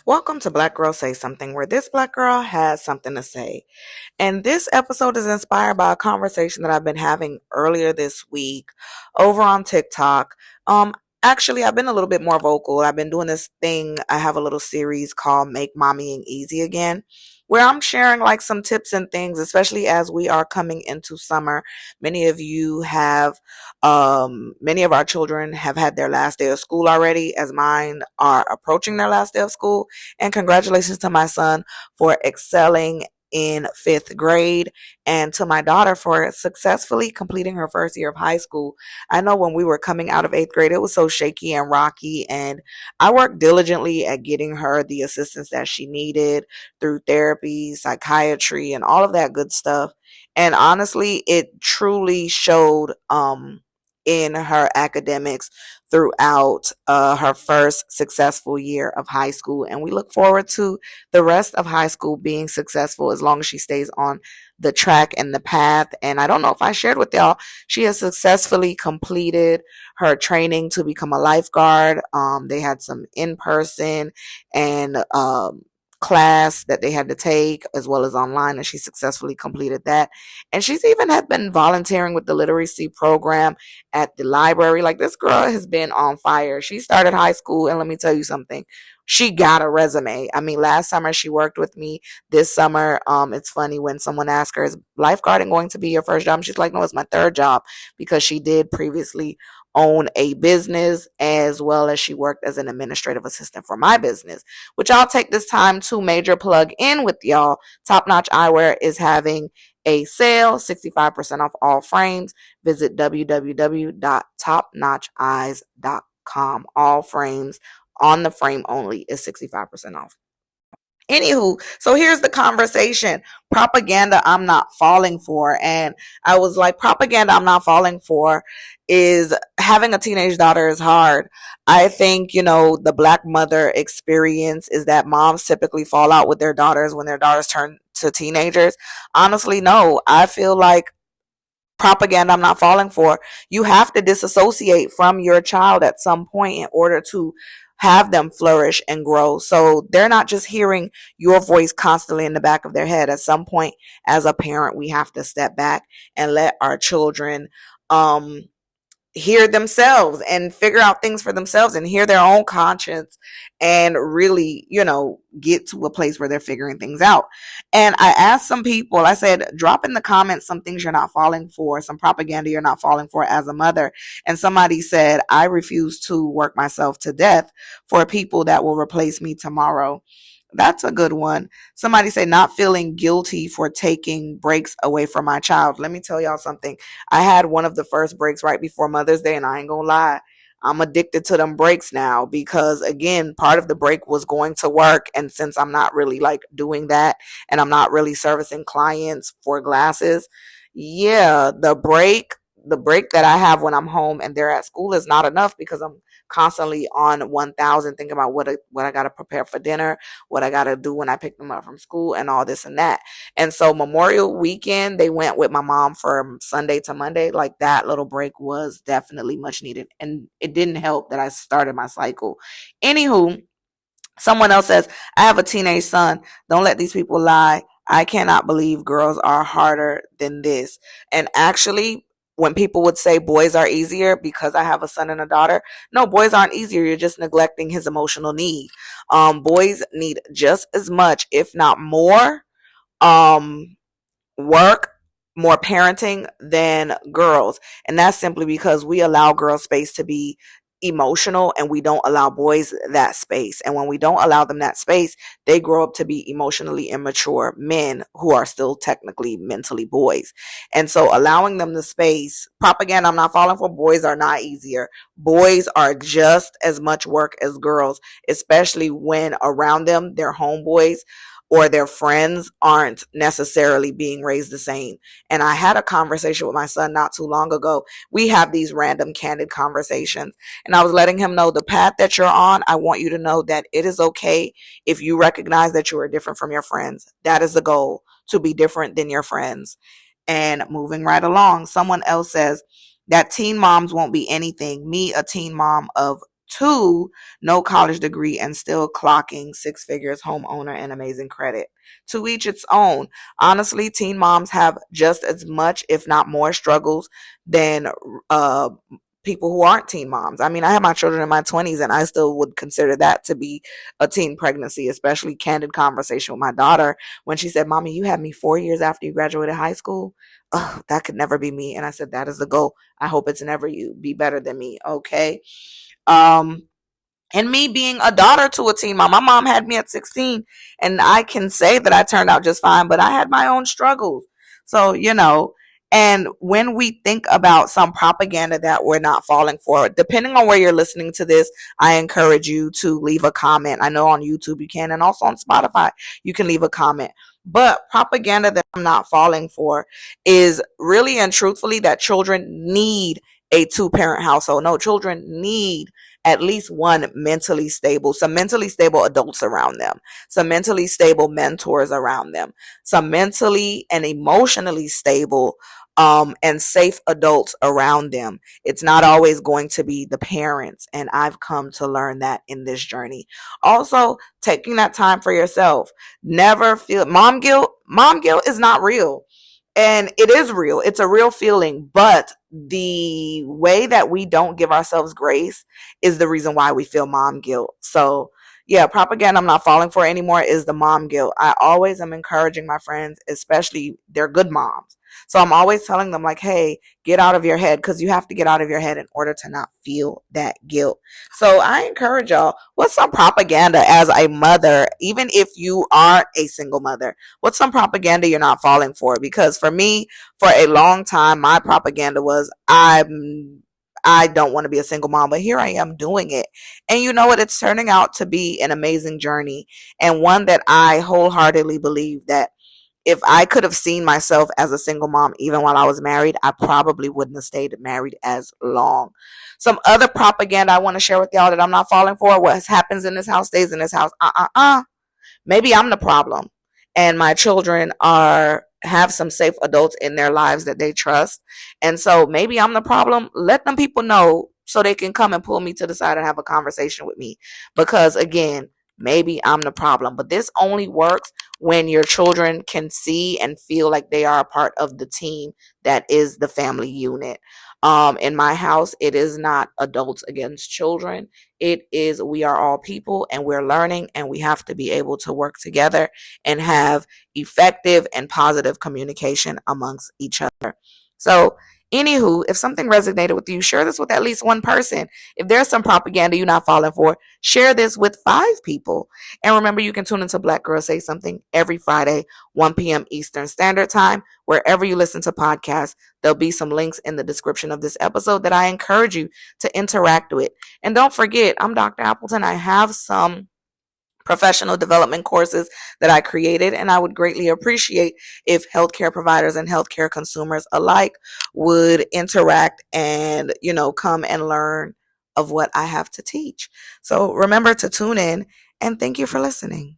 Welcome to Black Girl Say Something, where this black girl has something to say. And this episode is inspired by a conversation that I've been having earlier this week over on TikTok. Actually, I've been a little bit more vocal. I've been doing this thing. I have a little series called Make Mommying Easy Again, where I'm sharing like some tips and things, especially as we are coming into summer. Many of you have, many of our children have had their last day of school already, as mine are approaching their last day of school. And congratulations to my son for excelling in fifth grade, and to my daughter for successfully completing her first year of high school. I know when we were coming out of eighth grade, it was so shaky and rocky, and I worked diligently at getting her the assistance that she needed through therapy, psychiatry, and all of that good stuff. And honestly, it truly showed in her academics throughout her first successful year of high school. And we look forward to the rest of high school being successful as long as she stays on the track and the path. And I don't know if I shared with y'all, she has successfully completed her training to become a lifeguard. They had some in person and class that they had to take as well as online, and she successfully completed that. And she's even had been volunteering with the literacy program at the library. Like, this girl has been on fire. She started high school, and let me tell you something, she got a resume. I mean, last summer she worked with me. This summer, it's funny when someone asks her, is lifeguarding going to be your first job? She's like, no, it's my third job, because she did previously own a business as well as she worked as an administrative assistant for my business, which I'll take this time to major plug in with y'all. Top Notch Eyewear is having a sale, 65% off all frames. Visit www.topnotcheyes.com. All frames on the frame only is 65% off. Anywho, so here's the conversation. Propaganda I'm not falling for. And I was like, propaganda I'm not falling for is having a teenage daughter is hard. I think, the black mother experience is that moms typically fall out with their daughters when their daughters turn to teenagers. Honestly, no. I feel like propaganda I'm not falling for. You have to disassociate from your child at some point in order to have them flourish and grow. So they're not just hearing your voice constantly in the back of their head. At some point, as a parent, we have to step back and let our children um hear themselves and figure out things for themselves and hear their own conscience and really, get to a place where they're figuring things out. And I asked some people, I said, drop in the comments some things you're not falling for, some propaganda you're not falling for as a mother. And somebody said, I refuse to work myself to death for people that will replace me tomorrow. That's a good one. Somebody say not feeling guilty for taking breaks away from my child. Let me tell y'all something. I had one of the first breaks right before Mother's Day, and I ain't gonna lie. I'm addicted to them breaks now because, again, part of the break was going to work. And since I'm not really like doing that and I'm not really servicing clients for glasses, yeah, the break that I have when I'm home and they're at school is not enough because I'm constantly on 1000 thinking about what I got to prepare for dinner, what I got to do when I pick them up from school, and all this and that. And so Memorial weekend, they went with my mom from Sunday to Monday. Like, that little break was definitely much needed. And it didn't help that I started my cycle. Anywho, someone else says, I have a teenage son. Don't let these people lie. I cannot believe girls are harder than this. And actually, when people would say boys are easier because I have a son and a daughter, no, boys aren't easier. You're just neglecting his emotional need. Boys need just as much, if not more, um, work, more parenting than girls. And that's simply because we allow girls space to be emotional and we don't allow boys that space. And when we don't allow them that space, they grow up to be emotionally immature men who are still technically mentally boys. And so allowing them the space, propaganda I'm not falling for, boys are not easier. Boys are just as much work as girls, especially when around them, their homeboys or their friends aren't necessarily being raised the same. And I had a conversation with my son not too long ago. We have these random candid conversations, and I was letting him know the path that you're on. I want you to know that it is okay if you recognize that you are different from your friends. That is the goal, to be different than your friends. And moving right along, someone else says that teen moms won't be anything. Me, a teen mom of 2, no college degree and still clocking 6 figures, homeowner, and amazing credit. To each its own. Honestly, teen moms have just as much, if not more, struggles than uh, people who aren't teen moms. I mean, I have my children in my 20s and I still would consider that to be a teen pregnancy, especially candid conversation with my daughter when she said, Mommy, you had me 4 years after you graduated high school. Oh, that could never be me. And I said, that is the goal. I hope it's never you. Be better than me. Okay. Um, and me being a daughter to a teen mom, my mom had me at 16, and I can say that I turned out just fine, but I had my own struggles. So, and when we think about some propaganda that we're not falling for, depending on where you're listening to this, I encourage you to leave a comment. I know on YouTube you can, and also on Spotify, you can leave a comment. But propaganda that I'm not falling for is really and truthfully that children need a two-parent household. No, children need at least one some mentally stable adults around them, some mentally stable mentors around them, some mentally and emotionally stable and safe adults around them. It's not always going to be the parents. And I've come to learn that in this journey. Also, taking that time for yourself. Never feel mom guilt. Mom guilt is not real. And it is real. It's a real feeling. But the way that we don't give ourselves grace is the reason why we feel mom guilt. So, yeah, propaganda I'm not falling for anymore is the mom guilt. I always am encouraging my friends, especially they're good moms. So I'm always telling them, like, hey, get out of your head, because you have to get out of your head in order to not feel that guilt. So I encourage y'all, what's some propaganda as a mother, even if you aren't a single mother? What's some propaganda you're not falling for? Because for me, for a long time, my propaganda was I don't want to be a single mom, but here I am doing it. And you know what? It's turning out to be an amazing journey, and one that I wholeheartedly believe that if I could have seen myself as a single mom even while I was married, I probably wouldn't have stayed married as long. Some other propaganda I want to share with y'all that I'm not falling for. What happens in this house stays in this house. Maybe I'm the problem, and my children are have some safe adults in their lives that they trust. And so maybe I'm the problem. Let them people know so they can come and pull me to the side and have a conversation with me. Because again, maybe I'm the problem. But this only works when your children can see and feel like they are a part of the team that is the family unit. In my house, it is not adults against children. It is we are all people and we're learning, and we have to be able to work together and have effective and positive communication amongst each other. So, anywho, if something resonated with you, share this with at least one person. If there's some propaganda you're not falling for, share this with 5 people. And remember, you can tune into Black Girl Say Something every Friday, 1 p.m. Eastern Standard Time, wherever you listen to podcasts. There'll be some links in the description of this episode that I encourage you to interact with. And don't forget, I'm Dr. Appleton. I have some professional development courses that I created, and I would greatly appreciate if healthcare providers and healthcare consumers alike would interact and, come and learn of what I have to teach. So remember to tune in, and thank you for listening.